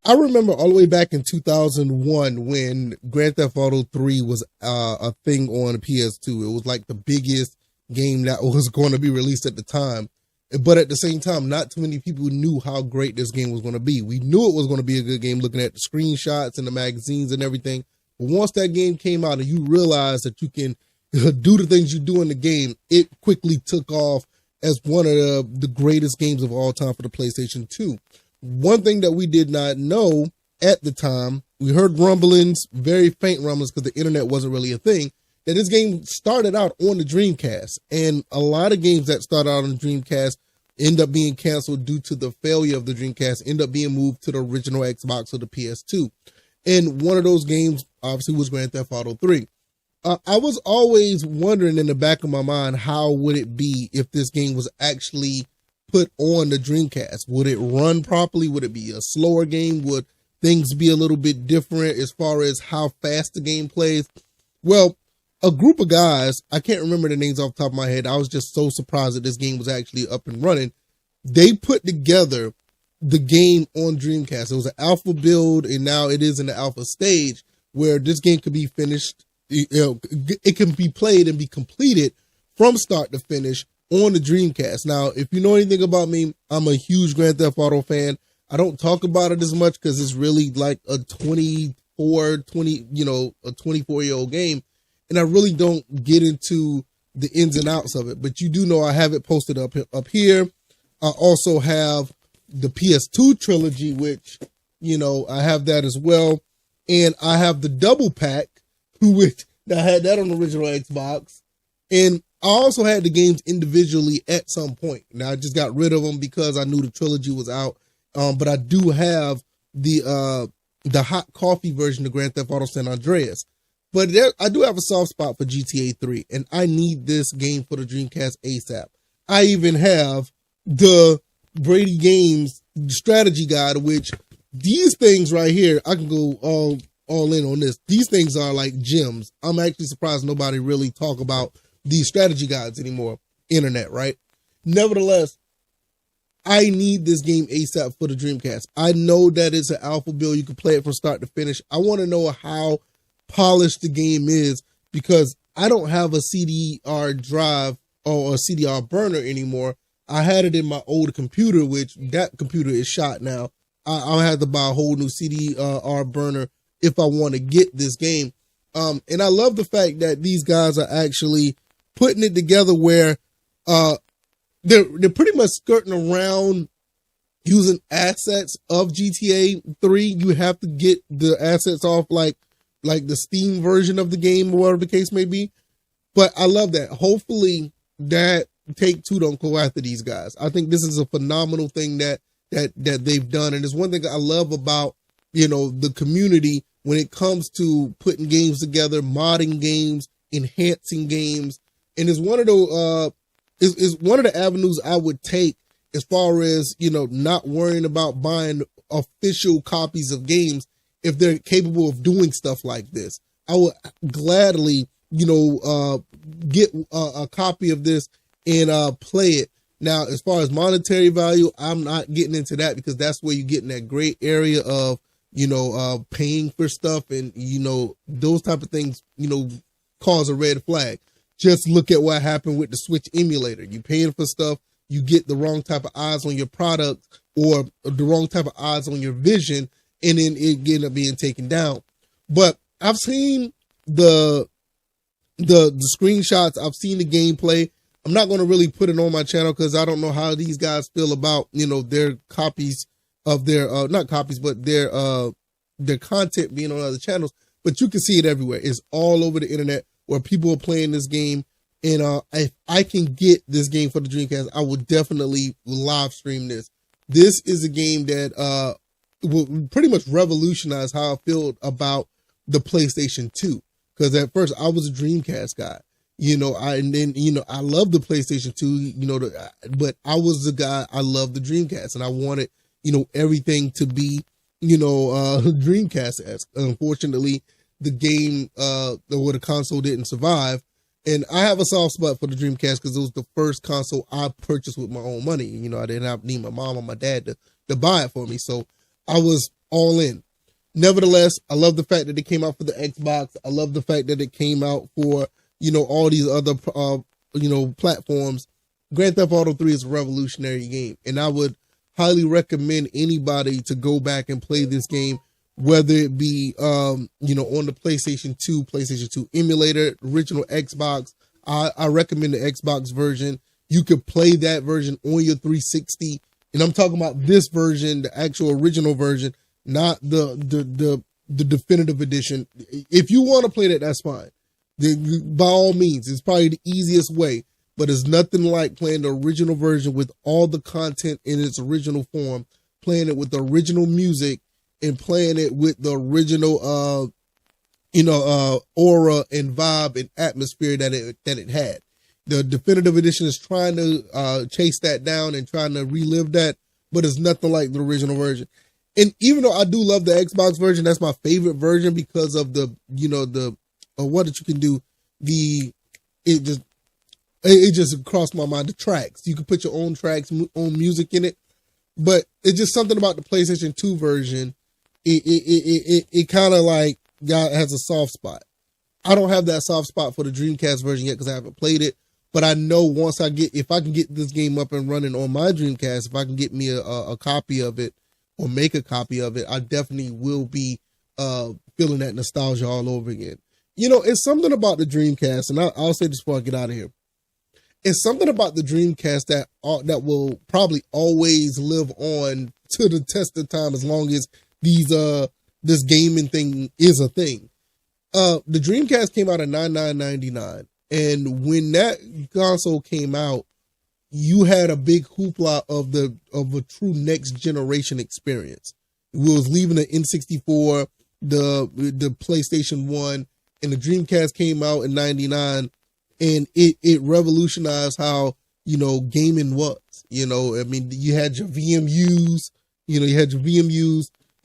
I remember all the way back in 2001 when Grand Theft Auto 3 was a thing on PS2. It was like the biggest game that was going to be released at the time. But at the same time, not too many people knew how great this game was going to be. We knew it was going to be a good game looking at the screenshots and the magazines and everything. But once that game came out and you realize that you can do the things you do in the game, it quickly took off as one of the greatest games of all time for the PlayStation 2. One thing that we did not know at the time, we heard rumblings, very faint rumblings because the internet wasn't really a thing, that this game started out on the Dreamcast. And a lot of games that started out on the Dreamcast end up being canceled due to the failure of the Dreamcast, end up being moved to the original Xbox or the PS2. And one of those games, obviously, was Grand Theft Auto 3. I was always wondering in the back of my mind, how would it be if this game was actually put on the Dreamcast? Would it run properly? Would it be a slower game? Would things be a little bit different as far as how fast the game plays? Well, a group of guys, I can't remember the names off the top of my head. I was just so surprised that this game was actually up and running. They put together the game on Dreamcast. It was an alpha build, and now it is in the alpha stage where this game could be finished. It can be played and be completed from start to finish on the Dreamcast. Now, if you know anything about me, I'm a huge Grand Theft Auto fan. I don't talk about it as much because it's really like a 24-year-old game. And I really don't get into the ins and outs of it, but you do know I have it posted up here. I also have the PS2 trilogy, which, I have that as well. And I have the double pack, which I had that on the original Xbox. And I also had the games individually at some point. Now I just got rid of them because I knew the trilogy was out. But I do have the hot coffee version of Grand Theft Auto San Andreas. But I do have a soft spot for GTA 3, and I need this game for the Dreamcast ASAP. I even have the Brady Games strategy guide, which these things right here, I can go all in on this. These things are like gems. I'm actually surprised nobody really talk about these strategy guides anymore. Internet, right? Nevertheless, I need this game ASAP for the Dreamcast. I know that it's an alpha build. You can play it from start to finish. I want to know how polished the game is because I don't have a CDR drive or a CDR burner anymore. I had it in my old computer, which that computer is shot now. I'll have to buy a whole new CDR burner if I want to get this game. And I love the fact that these guys are actually putting it together where they're pretty much skirting around using assets of GTA 3. You have to get the assets off like the Steam version of the game or whatever the case may be. But I love that. Hopefully that Take-Two don't go after these guys. I think this is a phenomenal thing that they've done. And it's one thing I love about, the community when it comes to putting games together, modding games, enhancing games. And it's one of the avenues I would take as far as, not worrying about buying official copies of games if they're capable of doing stuff like this. I would gladly, get a copy of this and play it. Now, as far as monetary value, I'm not getting into that because that's where you get in that gray area of, paying for stuff and, those type of things, cause a red flag. Just look at what happened with the Switch emulator. You paying for stuff, you get the wrong type of eyes on your product or the wrong type of eyes on your vision, and then it ended up being taken down. But I've seen the screenshots. I've seen the gameplay. I'm not going to really put it on my channel because I don't know how these guys feel about, their copies of their, not copies, but their content being on other channels. But you can see it everywhere. It's all over the internet where people are playing this game. And if I can get this game for the Dreamcast, I will definitely live stream this. This is a game that will pretty much revolutionize how I feel about the PlayStation 2. Because at first I was a Dreamcast guy. I love the PlayStation 2, but I was the guy, I loved the Dreamcast and I wanted, everything to be, Dreamcast-esque. Unfortunately, the game, or the console didn't survive. And I have a soft spot for the Dreamcast because it was the first console I purchased with my own money. I didn't need my mom or my dad to buy it for me. So I was all in. Nevertheless, I love the fact that it came out for the Xbox. I love the fact that it came out for, all these other, platforms. Grand Theft Auto 3 is a revolutionary game, and I would highly recommend anybody to go back and play this game, whether it be, on the PlayStation 2 emulator, original Xbox. I recommend the Xbox version. You could play that version on your 360, and I'm talking about this version, the actual original version, not the definitive edition. If you want to play that, that's fine. By all means, it's probably the easiest way, but it's nothing like playing the original version with all the content in its original form, playing it with the original music, and playing it with the original, aura and vibe and atmosphere that it had. The definitive edition is trying to chase that down and trying to relive that, but it's nothing like the original version. And even though I do love the Xbox version, that's my favorite version because of the what that you can do. It just crossed my mind. The tracks, you can put your own tracks, own music in it, but it's just something about the PlayStation 2 version. It kind of like has a soft spot. I don't have that soft spot for the Dreamcast version yet because I haven't played it. But I know if I can get this game up and running on my Dreamcast, if I can get me a copy of it or make a copy of it, I definitely will be feeling that nostalgia all over again. It's something about the Dreamcast, and I'll say this before I get out of here. It's something about the Dreamcast that will probably always live on to the test of time as long as this gaming thing is a thing. The Dreamcast came out in $99.99. And when that console came out, you had a big hoopla of a true next generation experience. We was leaving the N64, the PlayStation 1, and the Dreamcast came out in '99, and it revolutionized how gaming was. You had your VMUs, you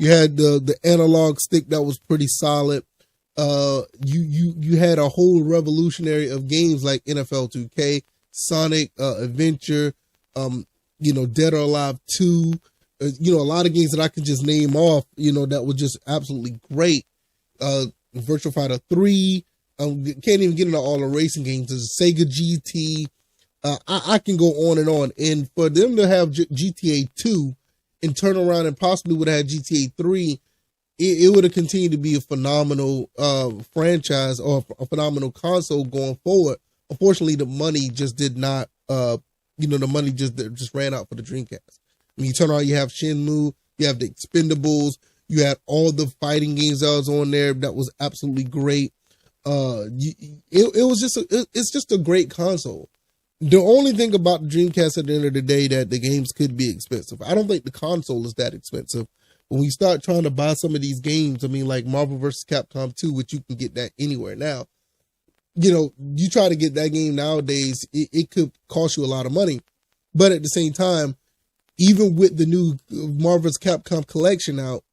had the analog stick that was pretty solid. You had a whole revolutionary of games like NFL 2K, Sonic Adventure, Dead or Alive 2, a lot of games that I can just name off, that were just absolutely great. Virtua Fighter 3, can't even get into all the racing games. There's Sega GT. I can go on. And for them to have GTA 2 and turn around and possibly would have had GTA 3, it would have continued to be a phenomenal franchise or a phenomenal console going forward. Unfortunately, the money just did not, the money just ran out for the Dreamcast. When you turn around, you have Shenmue, you have the Expendables, you had all the fighting games that was on there that was absolutely great. It's just a great console. The only thing about the Dreamcast at the end of the day that the games could be expensive. I don't think the console is that expensive. When we start trying to buy some of these games, like Marvel vs. Capcom 2, which you can get that anywhere now, you try to get that game nowadays, it could cost you a lot of money. But at the same time, even with the new Marvel vs. Capcom collection out,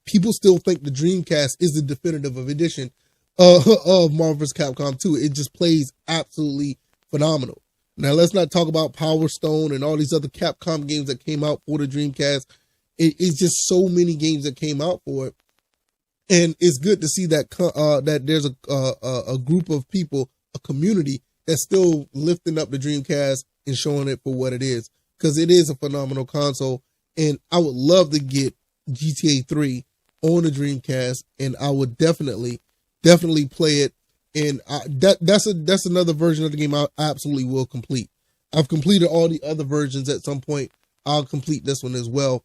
people still think the Dreamcast is the definitive edition of Marvel vs. Capcom 2. It just plays absolutely phenomenal. Now, let's not talk about Power Stone and all these other Capcom games that came out for the Dreamcast. It's just so many games that came out for it. And it's good to see that that there's a group of people, a community that's still lifting up the Dreamcast and showing it for what it is. Because it is a phenomenal console. And I would love to get GTA 3 on the Dreamcast. And I would definitely play it. And that's another version of the game I absolutely will complete. I've completed all the other versions at some point. I'll complete this one as well.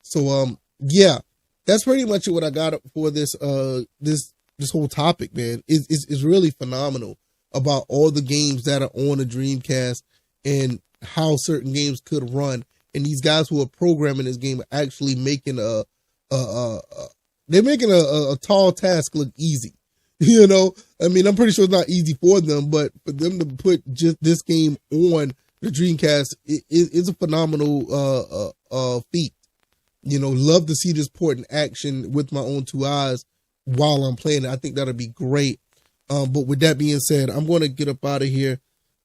So, yeah, that's pretty much what I got for this whole topic, man. It's really phenomenal about all the games that are on the Dreamcast and how certain games could run. And these guys who are programming this game are actually making a tall task look easy. I'm pretty sure it's not easy for them, but for them to put just this game on the Dreamcast is a phenomenal feat. Love to see this port in action with my own two eyes while I'm playing it. I think that'll be great. But with that being said, I'm going to get up out of here.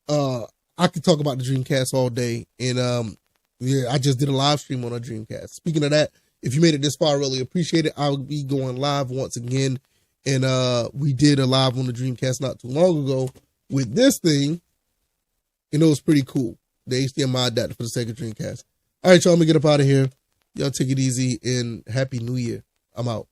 I could talk about the Dreamcast all day. And I just did a live stream on a Dreamcast. Speaking of that, If you made it this far, I really appreciate it. I'll be going live once again. And we did a live on the Dreamcast not too long ago with this thing. And it was pretty cool. The HDMI adapter for the second Dreamcast. All right, y'all, I'm going to get up out of here. Y'all take it easy and Happy New Year. I'm out.